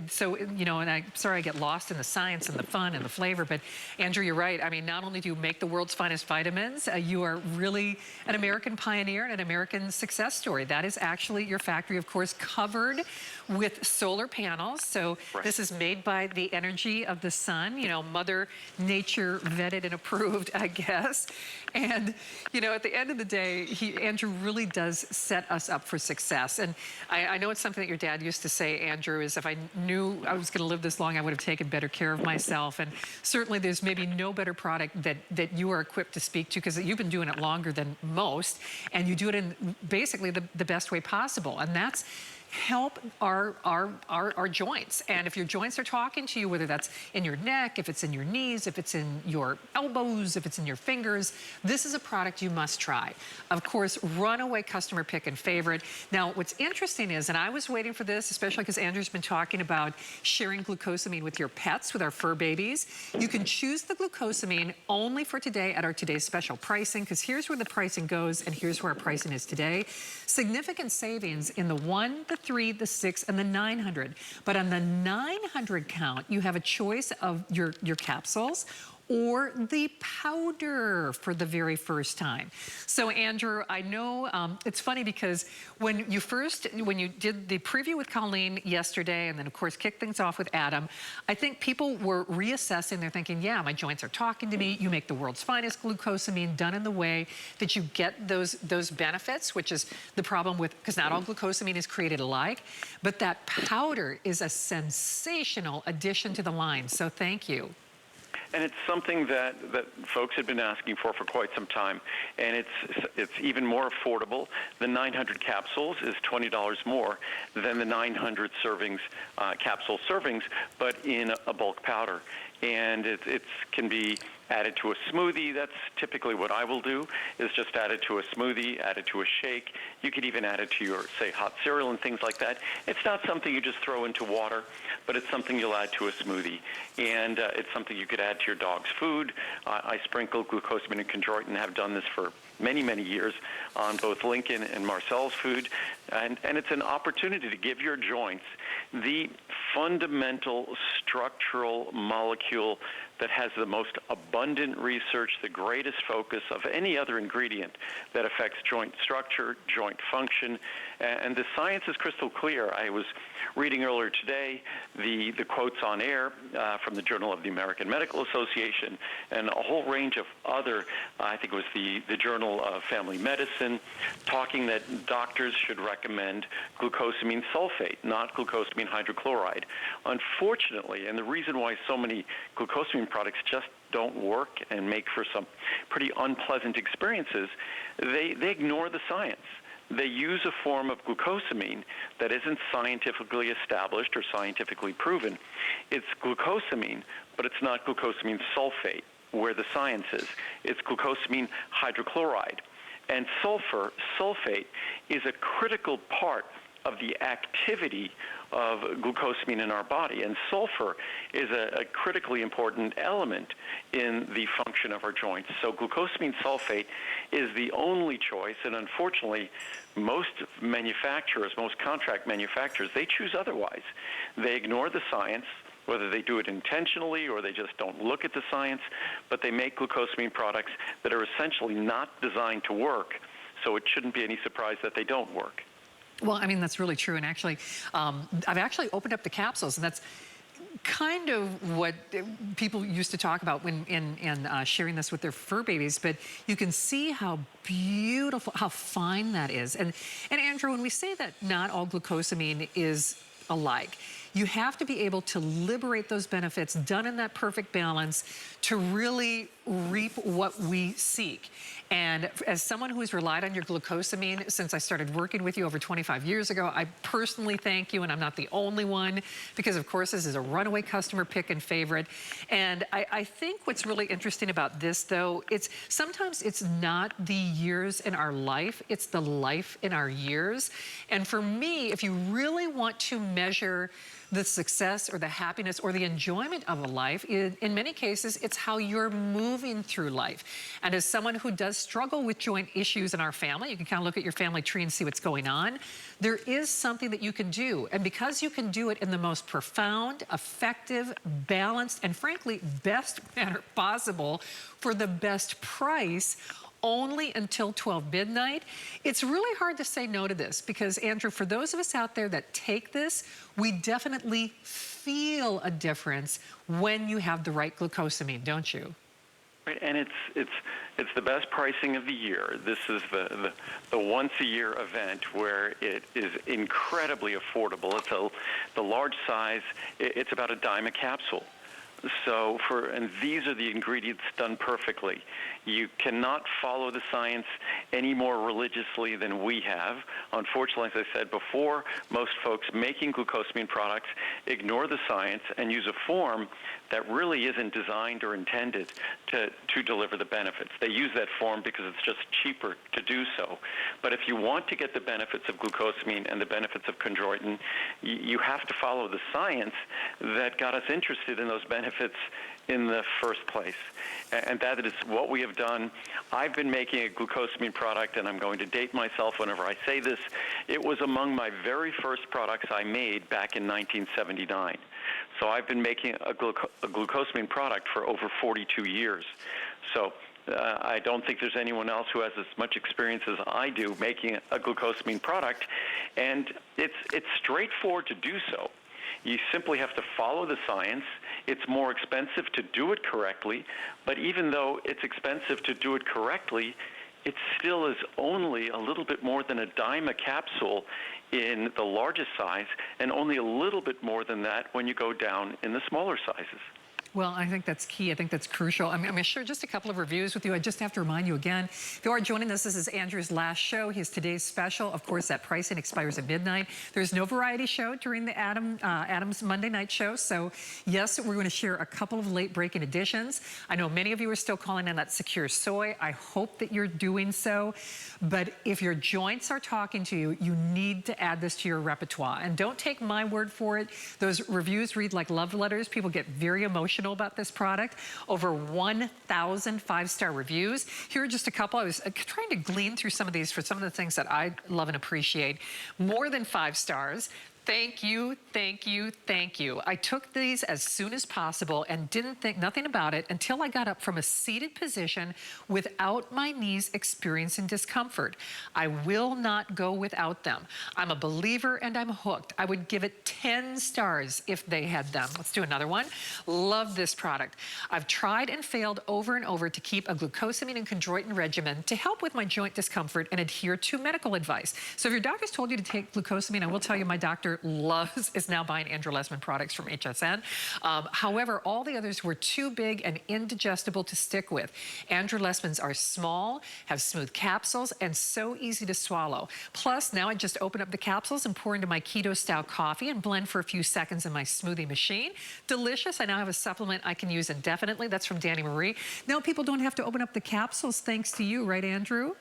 so, you know, and I'm sorry I get lost in the science and the fun and the flavor, but Andrew, you're right. I mean, not only do you make the world's finest vitamins, you are really an American pioneer and an American success story. That is actually your factory, of course, covered with solar panels. So this is made by the energy of the sun, you know, Mother Nature vetted and approved, I guess. And, you know, at the end of the day, Andrew really does set us up for success. And I know it's something that your dad used to say, Andrew, is if I knew I was going to live this long, I would have taken better care of myself. And certainly there's maybe no better product that you are equipped to speak to, because you've been doing it longer than most, and you do it in basically the best way possible. And that's help our joints. And if your joints are talking to you, whether that's in your neck, if it's in your knees, if it's in your elbows, if it's in your fingers, this is a product you must try. Of course, runaway customer pick and favorite. Now, what's interesting is, and I was waiting for this, especially because Andrew's been talking about sharing glucosamine with your pets, with our fur babies. You can choose the glucosamine only for today at our today's special pricing, because here's where the pricing goes and here's where our pricing is today. Significant savings in the 1, the 3, the 6, and the 900. But on the 900 count, you have a choice of your capsules or the powder for the very first time. So Andrew, I know it's funny because when you did the preview with Colleen yesterday, and then of course kicked things off with Adam, I think people were reassessing. They're thinking, yeah, my joints are talking to me. You make the world's finest glucosamine, done in the way that you get those benefits, which is the problem with, because not all glucosamine is created alike, but that powder is a sensational addition to the line. So thank you. And it's something that folks had been asking for quite some time, and it's even more affordable. The 900 capsules is $20 more than the 900 servings, capsule servings, but in a bulk powder. And it can be added to a smoothie. That's typically what I will do, is just add it to a smoothie, add it to a shake. You could even add it to your, say, hot cereal and things like that. It's not something you just throw into water, but it's something you'll add to a smoothie. And it's something you could add to your dog's food. I sprinkle glucosamine and chondroitin and have done this for many, many years on both Lincoln and Marcel's food. And it's an opportunity to give your joints the fundamental structural molecule that has the most abundant research, the greatest focus of any other ingredient that affects joint structure, joint function. And the science is crystal clear. I was reading earlier today the quotes on air from the Journal of the American Medical Association and a whole range of other, I think it was the Journal of Family Medicine, talking that doctors should recommend glucosamine sulfate, not glucosamine hydrochloride. Unfortunately, and the reason why so many glucosamine products just don't work and make for some pretty unpleasant experiences, they ignore the science. They use a form of glucosamine that isn't scientifically established or scientifically proven. It's glucosamine, but it's not glucosamine sulfate, where the science is. It's glucosamine hydrochloride. And sulfate, is a critical part of the activity of glucosamine in our body. And sulfur is a critically important element in the function of our joints. So glucosamine sulfate is the only choice, and unfortunately, most manufacturers, most contract manufacturers, they choose otherwise. They ignore the science, whether they do it intentionally or they just don't look at the science, but they make glucosamine products that are essentially not designed to work, so it shouldn't be any surprise that they don't work. Well, I mean, that's really true. And actually, I've actually opened up the capsules, and that's kind of what people used to talk about when in sharing this with their fur babies. But you can see how beautiful, how fine that is. And Andrew, when we say that not all glucosamine is alike, you have to be able to liberate those benefits, done in that perfect balance, to really reap what we seek. And as someone who has relied on your glucosamine since I started working with you over 25 years ago, I personally thank you, and I'm not the only one, because of course this is a runaway customer pick and favorite. And I think what's really interesting about this, though, sometimes it's not the years in our life, it's the life in our years. And for me, if you really want to measure the success or the happiness or the enjoyment of a life, in many cases, it's how you're moving through life. And as someone who does struggle with joint issues in our family, you can kind of look at your family tree and see what's going on. There is something that you can do. And because you can do it in the most profound, effective, balanced, and frankly, best manner possible for the best price, only until 12 midnight, it's really hard to say no to this because, Andrew, for those of us out there that take this, we definitely feel a difference when you have the right glucosamine, don't you? Right, and it's the best pricing of the year. This is the once-a-year event where it is incredibly affordable. It's the large size. It's about $0.10 a capsule. So and these are the ingredients done perfectly. You cannot follow the science any more religiously than we have. Unfortunately, as I said before, most folks making glucosamine products ignore the science and use a form that really isn't designed or intended to deliver the benefits. They use that form because it's just cheaper to do so. But if you want to get the benefits of glucosamine and the benefits of chondroitin, you have to follow the science that got us interested in those benefits in the first place. And that is what we have done. I've been making a glucosamine product, and I'm going to date myself whenever I say this. It was among my very first products I made back in 1979. So I've been making a glucosamine product for over 42 years. So I don't think there's anyone else who has as much experience as I do making a glucosamine product, and it's straightforward to do so. You simply have to follow the science. It's more expensive to do it correctly, but even though it's expensive to do it correctly, it still is only a little bit more than $0.10 a capsule in the largest size, and only a little bit more than that when you go down in the smaller sizes. Well, I think that's key. I think that's crucial. I'm going to share just a couple of reviews with you. I just have to remind you again, if you are joining us, this is Andrew's last show. His today's special. Of course, that pricing expires at midnight. There's no variety show during the Adam's Monday night show. So, yes, we're going to share a couple of late-breaking editions. I know many of you are still calling in that Secure Soy. I hope that you're doing so. But if your joints are talking to you, you need to add this to your repertoire. And don't take my word for it. Those reviews read like love letters. People get very emotional about this product. Over 1,000 five-star reviews. Here are just a couple. I was trying to glean through some of these for some of the things that I love and appreciate. More than 5 stars. Thank you, thank you, thank you. I took these as soon as possible and didn't think nothing about it until I got up from a seated position without my knees experiencing discomfort. I will not go without them. I'm a believer and I'm hooked. I would give it 10 stars if they had them. Let's do another one. Love this product. I've tried and failed over and over to keep a glucosamine and chondroitin regimen to help with my joint discomfort and adhere to medical advice. So if your doctor's told you to take glucosamine, I will tell you my doctor is now buying Andrew Lessman products from HSN. However, all the others were too big and indigestible to stick with. Andrew Lessman's are small, have smooth capsules, and so easy to swallow. Plus, now I just open up the capsules and pour into my keto-style coffee and blend for a few seconds in my smoothie machine. Delicious. I now have a supplement I can use indefinitely. That's from Danny Marie. Now people don't have to open up the capsules thanks to you, right, Andrew?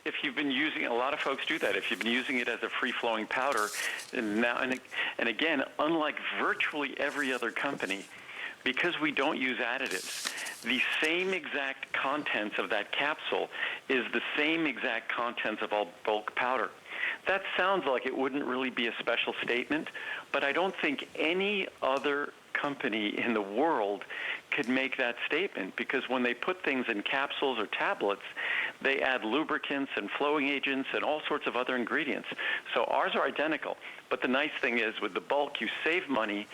If you've been using, a lot of folks do that. If you've been using it as a free-flowing powder, and again, unlike virtually every other company, because we don't use additives, the same exact contents of that capsule is the same exact contents of all bulk powder. That sounds like it wouldn't really be a special statement, but I don't think any other company in the world could make that statement, because when they put things in capsules or tablets, they add lubricants and flowing agents and all sorts of other ingredients. So ours are identical. But the nice thing is, with the bulk, you save money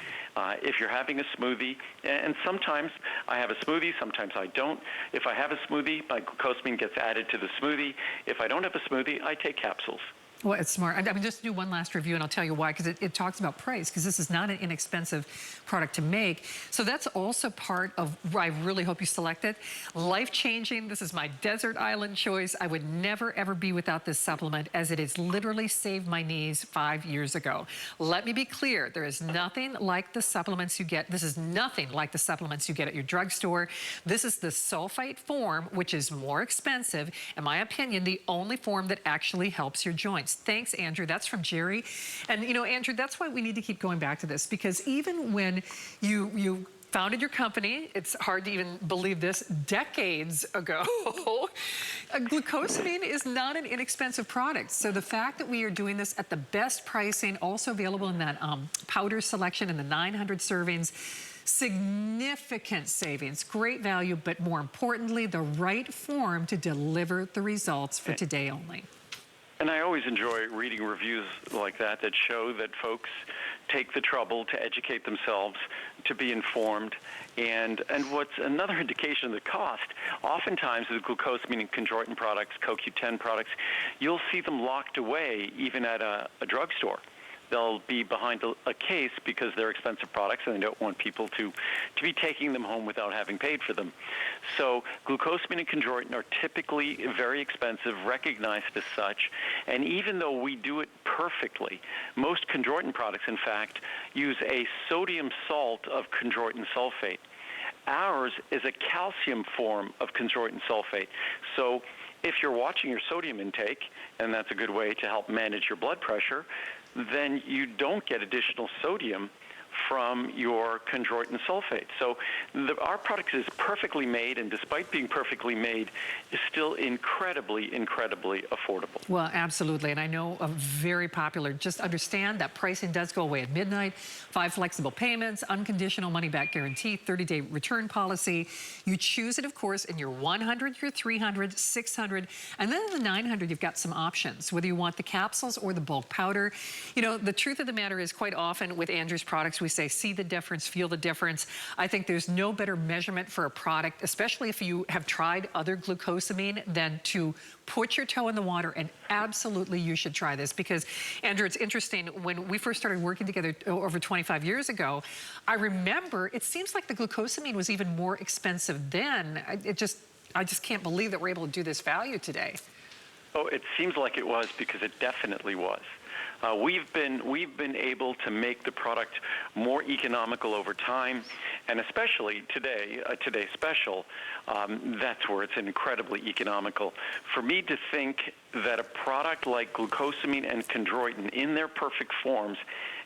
if you're having a smoothie. And sometimes I have a smoothie, sometimes I don't. If I have a smoothie, my glucosamine gets added to the smoothie. If I don't have a smoothie, I take capsules. Well, it's smart. I mean, just do one last review and I'll tell you why, because it talks about price, because this is not an inexpensive product to make. So that's also part of why I really hope you select it. Life-changing. This is my desert island choice. I would never, ever be without this supplement, as it has literally saved my knees 5 years ago. Let me be clear. There is nothing like the supplements you get. This is nothing like the supplements you get at your drugstore. This is the sulfite form, which is more expensive. In my opinion, the only form that actually helps your joints. Thanks, Andrew. That's from Jerry. And, you know, Andrew, that's why we need to keep going back to this, because even when you founded your company, it's hard to even believe this, decades ago, glucosamine is not an inexpensive product. So the fact that we are doing this at the best pricing, also available in that powder selection in the 900 servings, significant savings, great value, but more importantly, the right form to deliver the results for today only. And I always enjoy reading reviews like that show that folks take the trouble to educate themselves, to be informed. And what's another indication of the cost, oftentimes with glucosamine and chondroitin products, CoQ10 products, you'll see them locked away even at a drugstore. They'll be behind a case because they're expensive products and they don't want people to be taking them home without having paid for them. So glucosamine and chondroitin are typically very expensive, recognized as such, and even though we do it perfectly, most chondroitin products, in fact, use a sodium salt of chondroitin sulfate. Ours is a calcium form of chondroitin sulfate. So if you're watching your sodium intake, and that's a good way to help manage your blood pressure, then you don't get additional sodium from your chondroitin sulfate. So our product is perfectly made, and despite being perfectly made, is still incredibly, incredibly affordable. Well, absolutely, and I know very popular. Just understand that pricing does go away at midnight. 5 flexible payments, unconditional money-back guarantee, 30-day return policy. You choose it, of course, in your 100, your 300, 600, and then in the 900, you've got some options, whether you want the capsules or the bulk powder. You know, the truth of the matter is, quite often with Andrew's products, we say, see the difference, feel the difference. I think there's no better measurement for a product, especially if you have tried other glucosamine, than to put your toe in the water, and absolutely you should try this. Because, Andrew, it's interesting, when we first started working together over 25 years ago, I remember it seems like the glucosamine was even more expensive then. I just can't believe that we're able to do this value today. Oh, it seems like it was, because it definitely was. We've been able to make the product more economical over time, and especially today, today's special, that's where it's incredibly economical. For me to think that a product like glucosamine and chondroitin in their perfect forms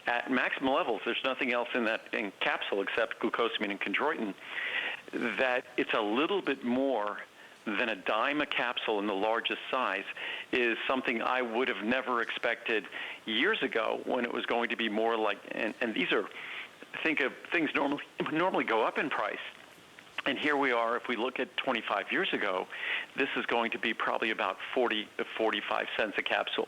at maximum levels, there's nothing else in that capsule except glucosamine and chondroitin, that it's a little bit more than a dime a capsule in the largest size, is something I would have never expected years ago, when it was going to be more like, and these are, think of things normally go up in price. And here we are, if we look at 25 years ago, this is going to be probably about 40 to 45 cents a capsule.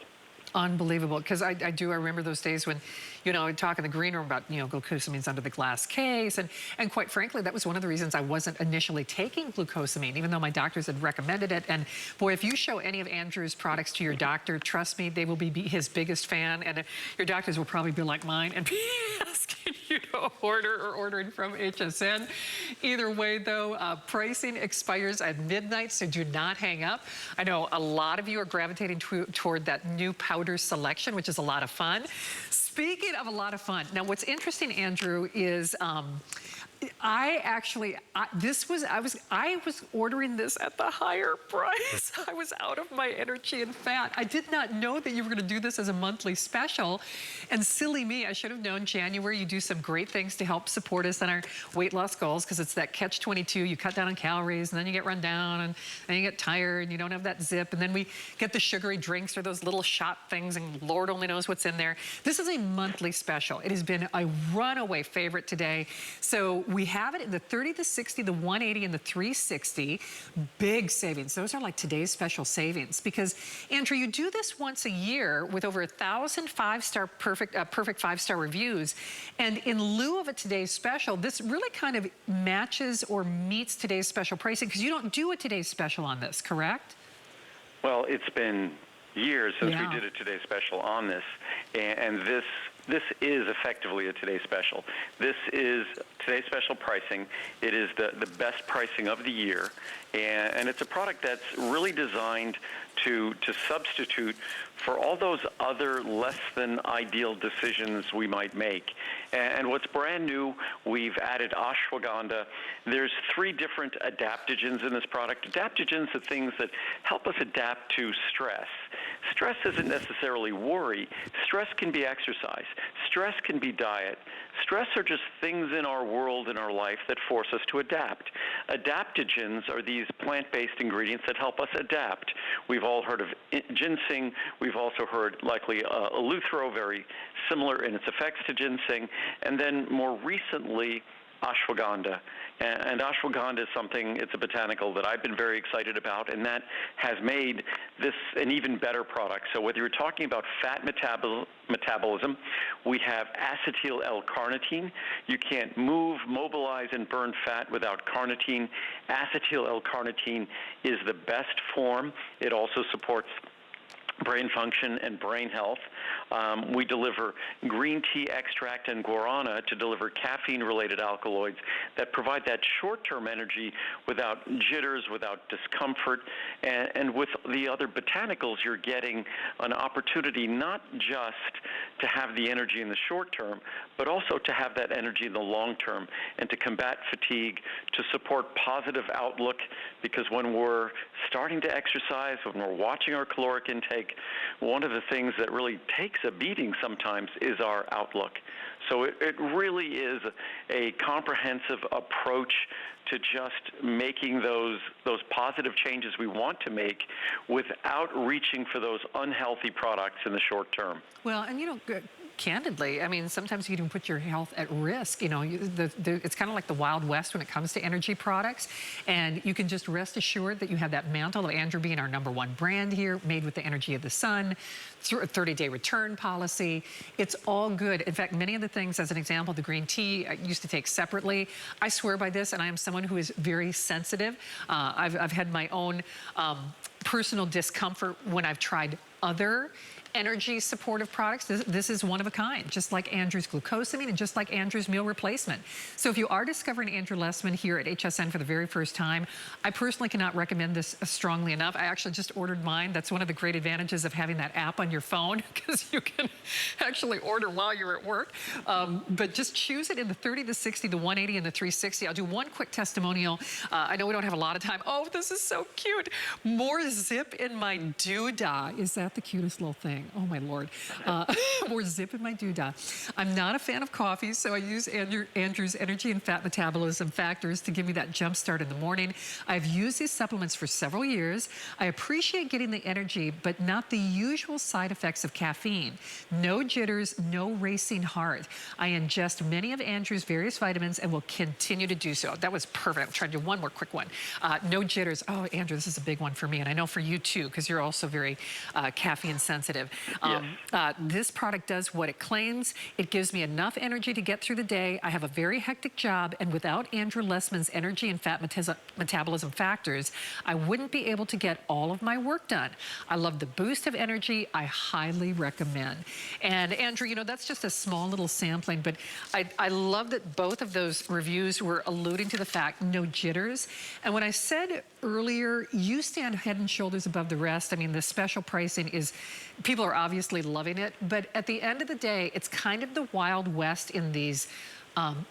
Unbelievable, because I remember those days when, you know, I'd talk in the green room about, you know, glucosamine's under the glass case, and quite frankly, that was one of the reasons I wasn't initially taking glucosamine, even though my doctors had recommended it. And boy, if you show any of Andrew's products to your doctor, trust me, they will be his biggest fan, and your doctors will probably be like mine and be asking you to order or ordering from HSN. Either way, though, pricing expires at midnight, so do not hang up. I know a lot of you are gravitating toward that new powder selection, which is a lot of fun. Speaking of a lot of fun, now what's interesting, Andrew, is I was ordering this at the higher price. I was out of my energy and fat. I did not know that you were going to do this as a monthly special. And silly me, I should have known January you do some great things to help support us in our weight loss goals, because it's that catch-22. You cut down on calories, and then you get run down, and then you get tired, and you don't have that zip. And then we get the sugary drinks or those little shot things, and Lord only knows what's in there. This is a monthly special. It has been a runaway favorite today. So we have it in the 30, the 60, the 180, and the 360. Big savings. Those are like today's special savings, because, Andrew, you do this once a year with over 1,000 five-star perfect 5-star reviews. And in lieu of a today's special, this really kind of matches or meets today's special pricing, because you don't do a today's special on this, correct? Well, it's been years since we did a Today Special on this, and this is effectively a Today Special. This is Today Special pricing. It is the best pricing of the year, and it's a product that's really designed to substitute for all those other less than ideal decisions we might make. And what's brand new, we've added ashwagandha. There's 3 different adaptogens in this product. Adaptogens are things that help us adapt to stress. Stress isn't necessarily worry. Stress can be exercise. Stress can be diet. Stress are just things in our world, in our life, that force us to adapt. Adaptogens are these plant-based ingredients that help us adapt. We've all heard of ginseng. We've also heard, likely, eleuthero, very similar in its effects to ginseng. And then more recently, ashwagandha. And ashwagandha is something, it's a botanical that I've been very excited about, and that has made this an even better product. So whether you're talking about fat metabolism, we have acetyl L-carnitine. You can't move, mobilize, and burn fat without carnitine. Acetyl L-carnitine is the best form. It also supports brain function and brain health. We deliver green tea extract and guarana to deliver caffeine-related alkaloids that provide that short-term energy without jitters, without discomfort. And with the other botanicals, you're getting an opportunity not just to have the energy in the short term, but also to have that energy in the long term and to combat fatigue, to support positive outlook, because when we're starting to exercise, when we're watching our caloric intake, one of the things that really takes a beating sometimes is our outlook. So it really is a comprehensive approach to just making those positive changes we want to make without reaching for those unhealthy products in the short term. Well, and candidly, I mean, sometimes you can put your health at risk. It's kind of like the Wild West when it comes to energy products. And you can just rest assured that you have that mantle of Andrew being our #1 brand here, made with the energy of the sun, 30-day return policy. It's all good. In fact, many of the things, as an example, the green tea I used to take separately. I swear by this, and I am someone who is very sensitive. I've had my own personal discomfort when I've tried other energy supportive products. This is one of a kind, just like Andrew's glucosamine and just like Andrew's meal replacement. So if you are discovering Andrew Lessman here at HSN for the very first time, I personally cannot recommend this strongly enough. I actually just ordered mine. That's one of the great advantages of having that app on your phone, because you can actually order while you're at work. But just choose it in the 30, the 60, the 180, and the 360. I'll do one quick testimonial. I know we don't have a lot of time. Oh, this is so cute. More zip in my doodah. Is that the cutest little thing? Oh my Lord. More zip in my doodah. I'm not a fan of coffee, so I use Andrew's energy and fat metabolism factors to give me that jump start in the morning. I've used these supplements for several years. I appreciate getting the energy, but not the usual side effects of caffeine. No jitters, no racing heart. I ingest many of Andrew's various vitamins and will continue to do so. That was perfect. I'm trying to do one more quick one. No jitters. Oh, Andrew, this is a big one for me, and I know for you too, because you're also very caffeine sensitive. Yes. This product does what it claims. It gives me enough energy to get through the day. I have a very hectic job, and without Andrew Lessman's energy and fat metabolism factors, I wouldn't be able to get all of my work done. I love the boost of energy. I highly recommend. And Andrew, that's just a small little sampling, but I love that both of those reviews were alluding to the fact, no jitters. And when I said earlier, you stand head and shoulders above the rest. I mean, the special pricing is, people are obviously loving it, but at the end of the day, it's kind of the Wild West in these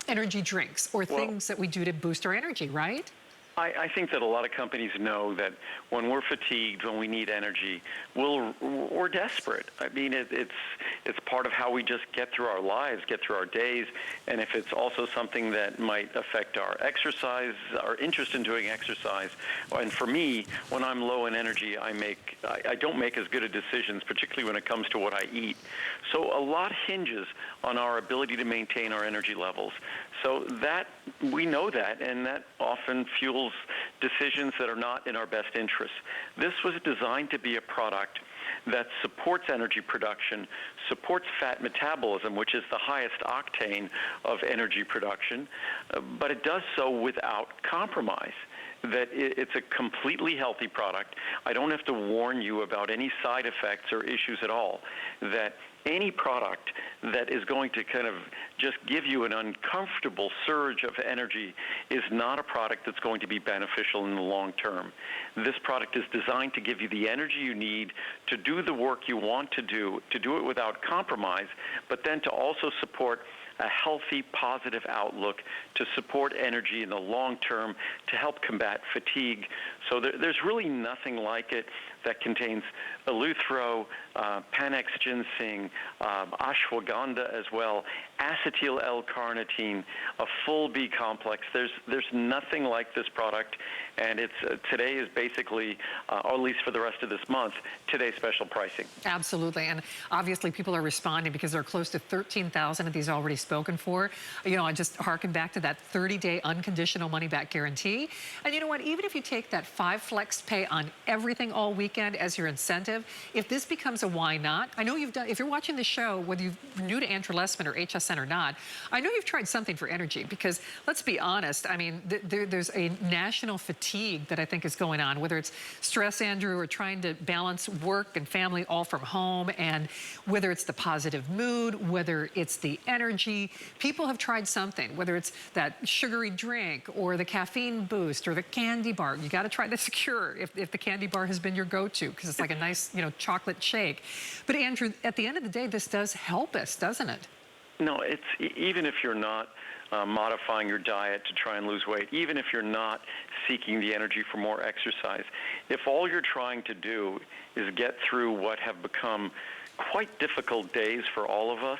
energy drinks or things that we do to boost our energy, right? I think that a lot of companies know that when we're fatigued, when we need energy, we're desperate. I mean, it's part of how we just get through our lives, get through our days, and if it's also something that might affect our exercise, our interest in doing exercise, and for me, when I'm low in energy, I don't make as good of decisions, particularly when it comes to what I eat. So a lot hinges on our ability to maintain our energy levels. So that, we know that, and that often fuels decisions that are not in our best interest. This was designed to be a product that supports energy production, supports fat metabolism, which is the highest octane of energy production, but it does so without compromise. That it's a completely healthy product. I don't have to warn you about any side effects or issues at all. That any product that is going to kind of just give you an uncomfortable surge of energy is not a product that's going to be beneficial in the long term. This product is designed to give you the energy you need to do the work you want to do it without compromise, but then to also support a healthy, positive outlook to support energy in the long term to help combat fatigue. So there's really nothing like it that contains eleuthero, panax ginseng, ashwagandha as well, acetyl L-carnitine, a full B complex. There's nothing like this product, and it's today is basically, or at least for the rest of this month, today's special pricing. Absolutely, and obviously people are responding because there are close to 13,000 of these already spoken for. You know, I just harken back to that 30-day unconditional money-back guarantee. And you know what, even if you take that 5 flex pay on everything all weekend as your incentive, if this becomes a why not, I know you've done, if you're watching the show, whether you're new to Andrew Lessman or HSN or not, I know you've tried something for energy, because let's be honest, I mean, there's a national fatigue that I think is going on, whether it's stress, Andrew, or trying to balance work and family all from home, and whether it's the positive mood, whether it's the energy. People have tried something, whether it's that sugary drink or the caffeine boost or the candy bar. You got to try the Secure if the candy bar has been your go-to, because it's like a nice, you know, chocolate shake. But Andrew, at the end of the day, this does help us, doesn't it? No, it's even if you're not modifying your diet to try and lose weight, even if you're not seeking the energy for more exercise, if all you're trying to do is get through what have become quite difficult days for all of us,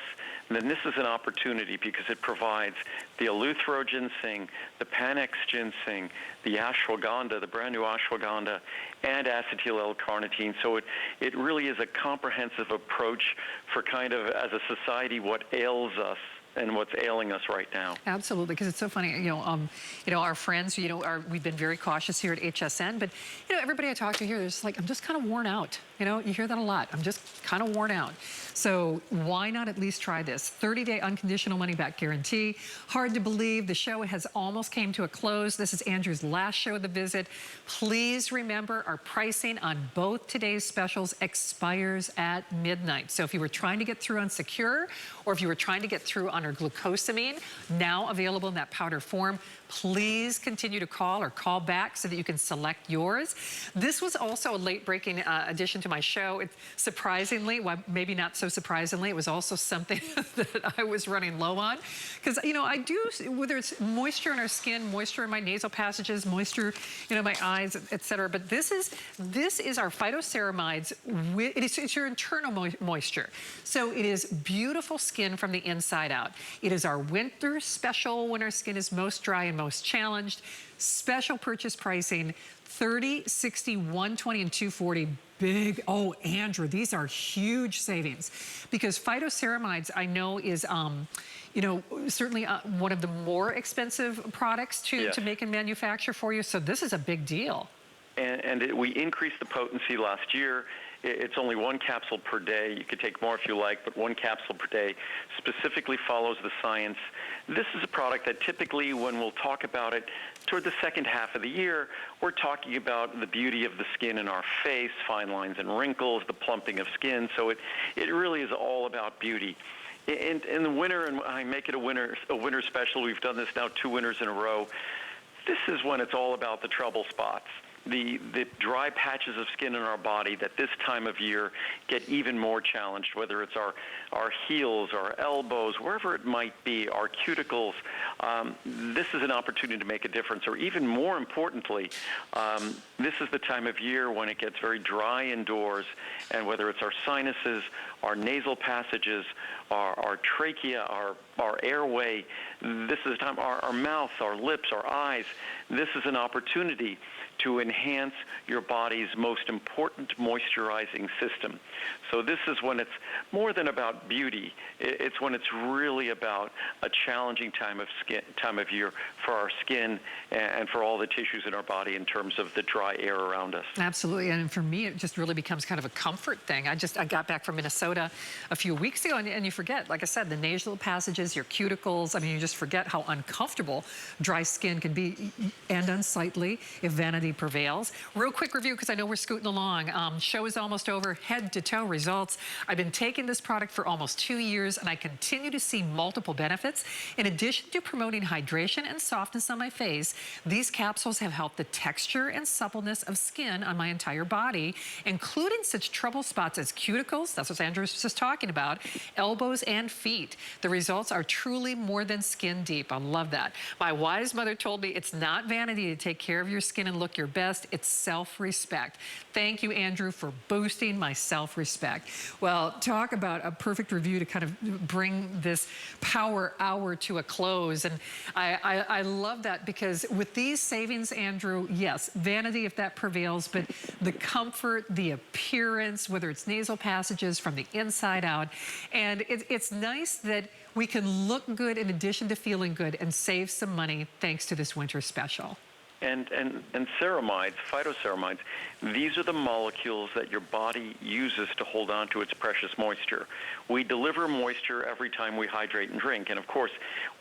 then this is an opportunity, because it provides the eleuthero ginseng, the panax ginseng, the ashwagandha, the brand new ashwagandha, and acetyl L-carnitine. So it really is a comprehensive approach for kind of, as a society, what ails us and what's ailing us right now. Absolutely, because it's so funny. You know, our friends, you know, we've been very cautious here at HSN, but you know, everybody I talk to here is like, I'm just kind of worn out. You know, you hear that a lot. I'm just kind of worn out. So why not at least try this 30-day unconditional money-back guarantee? Hard to believe the show has almost came to a close. This is Andrew's last show of the visit. Please remember, our pricing on both today's specials expires at midnight. So if you were trying to get through on Secure, or if you were trying to get through on our glucosamine, now available in that powder form, please continue to call or call back so that you can select yours. This was also a late-breaking addition to my show. Surprisingly, well, maybe not so surprisingly, it was also something that I was running low on. Because, you know, I do, whether it's moisture in our skin, moisture in my nasal passages, moisture, you know, my eyes, etc. But this is our phytoceramides. It's your internal moisture. So it is beautiful skin from the inside out. It is our winter special when our skin is most dry and most challenged. Special purchase pricing, $30, $60, $120, and $240. Big, oh, Andrew, these are huge savings, because phytoceramides, I know, is you know, certainly one of the more expensive products to make and manufacture for you. So this is a big deal. And we increased the potency last year. It's only 1 capsule per day. You could take more if you like, but 1 capsule per day specifically follows the science. This is a product that typically, when we'll talk about it toward the second half of the year, we're talking about the beauty of the skin in our face, fine lines and wrinkles, the plumping of skin. So it really is all about beauty. In the winter, and I make it a winter special, we've done this now 2 winters in a row, this is when it's all about the trouble spots. The dry patches of skin in our body that this time of year get even more challenged, whether it's our heels, our elbows, wherever it might be, our cuticles. This is an opportunity to make a difference. Or even more importantly, this is the time of year when it gets very dry indoors, and whether it's our sinuses, our nasal passages, our trachea, our airway. This is time, our mouth, our lips, our eyes. This is an opportunity to enhance your body's most important moisturizing system. So this is when it's more than about beauty. It's when it's really about a challenging time of year for our skin and for all the tissues in our body in terms of the dry air around us. Absolutely, and for me, it just really becomes kind of a comfort thing. I got back from Minnesota a few weeks ago, and you forget, like I said, the nasal passages, your cuticles. I mean, you just forget how uncomfortable dry skin can be and unsightly if vanity prevails. Real quick review, because I know we're scooting along. Show is almost over. Head to toe results. I've been taking this product for almost 2 years, and I continue to see multiple benefits. In addition to promoting hydration and softness on my face, these capsules have helped the texture and suppleness of skin on my entire body, including such trouble spots as cuticles, that's what Andrew was just talking about, elbows and feet. The results are truly more than skin deep. I love that. My wise mother told me it's not vanity to take care of your skin and look your best, it's self-respect. Thank you, Andrew, for boosting my self-respect. Well, talk about a perfect review to kind of bring this power hour to a close. And I love that, because with these savings, Andrew, yes, vanity if that prevails, but the comfort, the appearance, whether it's nasal passages from the inside out. And it's nice that we can look good in addition to feeling good and save some money thanks to this winter special. And ceramides, phytoceramides, these are the molecules that your body uses to hold on to its precious moisture. We deliver moisture every time we hydrate and drink. And of course,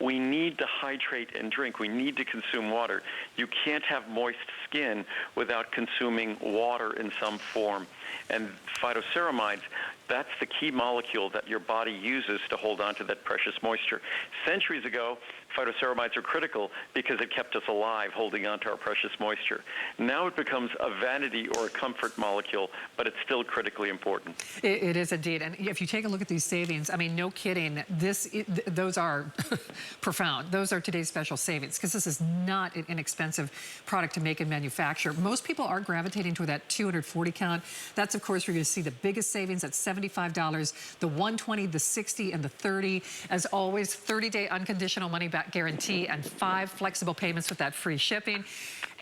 we need to hydrate and drink. We need to consume water. You can't have moist skin without consuming water in some form. And phytoceramides, that's the key molecule that your body uses to hold on to that precious moisture. Centuries ago, phytoceramides are critical because it kept us alive, holding on to our precious moisture. Now it becomes a vanity or a comfort molecule, but it's still critically important. It is indeed. And if you take a look at these savings, I mean, no kidding, those are profound. Those are today's special savings, because this is not an inexpensive product to make and manufacture. Most people are gravitating toward that 240 count. That's, of course, where you see the biggest savings at $75, the 120, the 60, and the 30. As always, 30-day unconditional money-back guarantee and 5 flexible payments with that free shipping.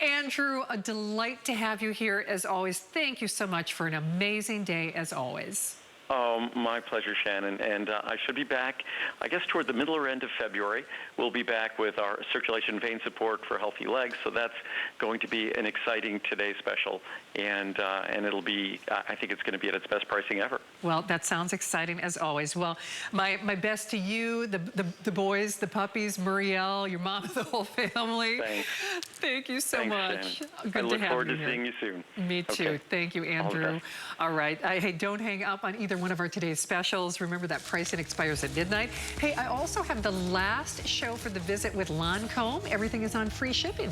Andrew, a delight to have you here as always. Thank you so much for an amazing day as always. Oh, my pleasure, Shannon. And I should be back, I guess, toward the middle or end of February. We'll be back with our circulation vein support for healthy legs. So that's going to be an exciting Today special. And it'll be, I think it's going to be at its best pricing ever. Well, that sounds exciting as always. Well, my best to you, the boys, the puppies, Muriel, your mom, the whole family. Thanks. Thank you so much. Shannon. Good I to look have forward you to here. seeing you soon. Me too. Okay. Thank you, Andrew. All right. Hey, don't hang up on either one of our today's specials. Remember that pricing expires at midnight. Hey, I also have the last show for the visit with Lancome. Everything is on free shipping.